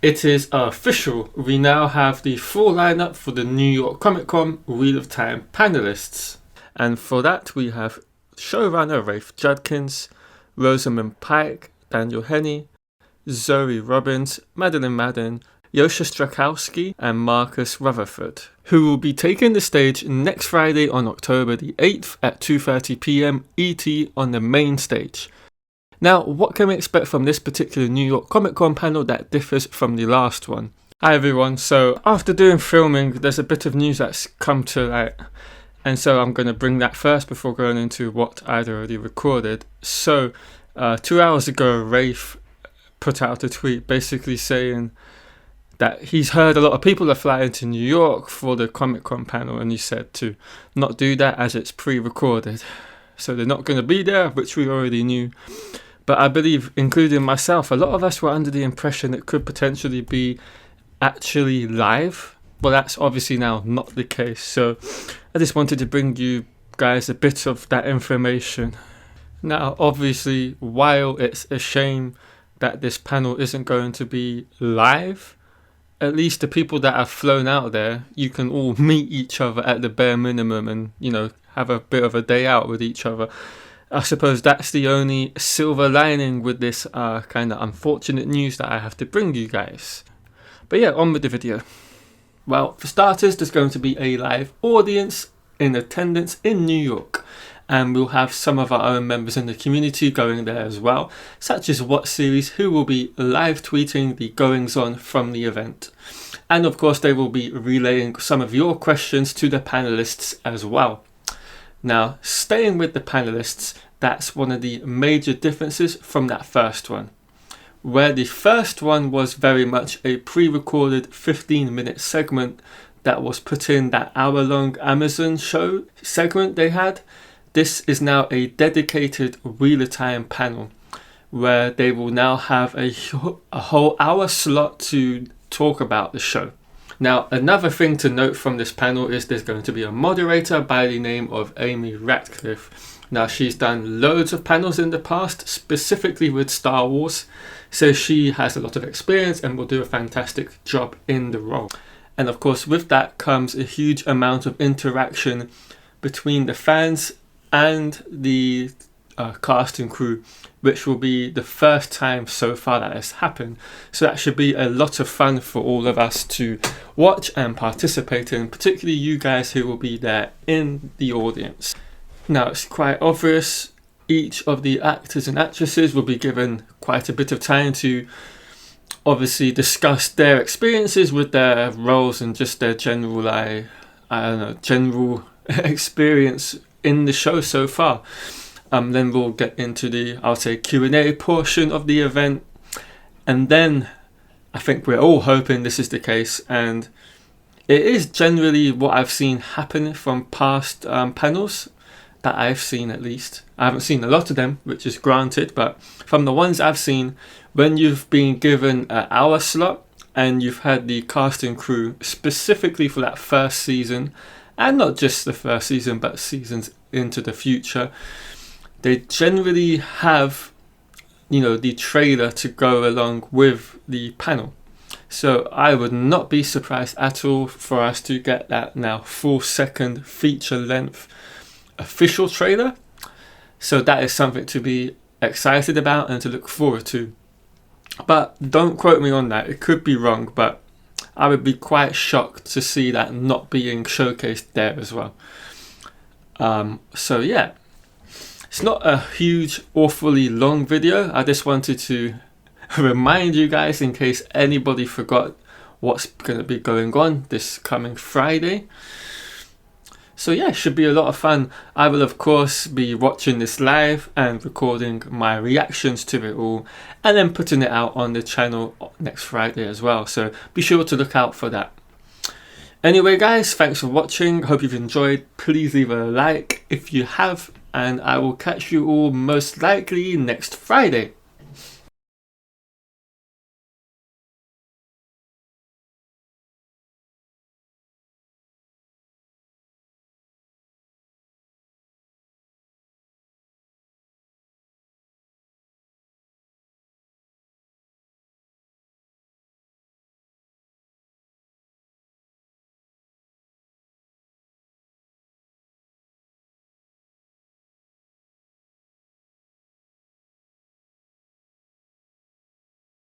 It is official. We now have the full lineup for the New York Comic Con Wheel of Time panelists. And for that, we have showrunner Rafe Judkins, Rosamund Pike, Daniel Henney, Zoe Robbins, Madeline Madden, Yosha Strakowski, and Marcus Rutherford, who will be taking the stage next Friday on October the 8th at 2:30 p.m. ET on the main stage. Now, what can we expect from this particular New York Comic Con panel that differs from the last one? Hi everyone, so after doing filming, there's a bit of news that's come to light, and so I'm going to bring that first before going into what I'd already recorded. So, 2 hours ago, Rafe put out a tweet basically saying that he's heard a lot of people are flying to New York for the Comic Con panel, and he said to not do that as it's pre-recorded. So they're not going to be there, which we already knew. But I believe, including myself, a lot of us were under the impression it could potentially be actually live. Well, that's obviously now not the case. So I just wanted to bring you guys a bit of that information. Now, obviously, while it's a shame that this panel isn't going to be live, at least the people that have flown out there, you can all meet each other at the bare minimum and, have a bit of a day out with each other. I suppose that's the only silver lining with this kind of unfortunate news that I have to bring you guys. But yeah, on with the video. Well, for starters, there's going to be a live audience in attendance in New York. And we'll have some of our own members in the community going there as well, such as What Series, who will be live tweeting the goings on from the event. And of course, they will be relaying some of your questions to the panelists as well. Now, staying with the panelists, that's one of the major differences from that first one. Where the first one was very much a pre-recorded 15-minute segment that was put in that hour-long Amazon show segment they had, this is now a dedicated Wheel of Time panel where they will now have a whole hour slot to talk about the show. Now, another thing to note from this panel is there's going to be a moderator by the name of Amy Ratcliffe. Now, she's done loads of panels in the past, specifically with Star Wars, so she has a lot of experience and will do a fantastic job in the role. And of course, with that comes a huge amount of interaction between the fans and the cast and crew, which will be the first time so far that has happened. So that should be a lot of fun for all of us to watch and participate in, particularly you guys who will be there in the audience. Now, it's quite obvious each of the actors and actresses will be given quite a bit of time to obviously discuss their experiences with their roles and just their general general experience in the show so far. Then we'll get into the, I'll say, Q&A portion of the event. And then I think we're all hoping this is the case. And it is generally what I've seen happen from past panels that I've seen, at least. I haven't seen a lot of them, which is granted. But from the ones I've seen, when you've been given an hour slot and you've had the cast and crew specifically for that first season, and not just the first season, but seasons into the future, they generally have, the trailer to go along with the panel. So I would not be surprised at all for us to get that now full second feature length official trailer. So that is something to be excited about and to look forward to. But don't quote me on that. It could be wrong, but I would be quite shocked to see that not being showcased there as well. So yeah. It's not a huge, awfully long video. I just wanted to remind you guys in case anybody forgot what's going to be going on this coming Friday. So yeah, it should be a lot of fun. I will of course be watching this live and recording my reactions to it all and then putting it out on the channel next Friday as well. So be sure to look out for that. Anyway guys, thanks for watching. Hope you've enjoyed. Please leave a like if you have. And I will catch you all most likely next Friday.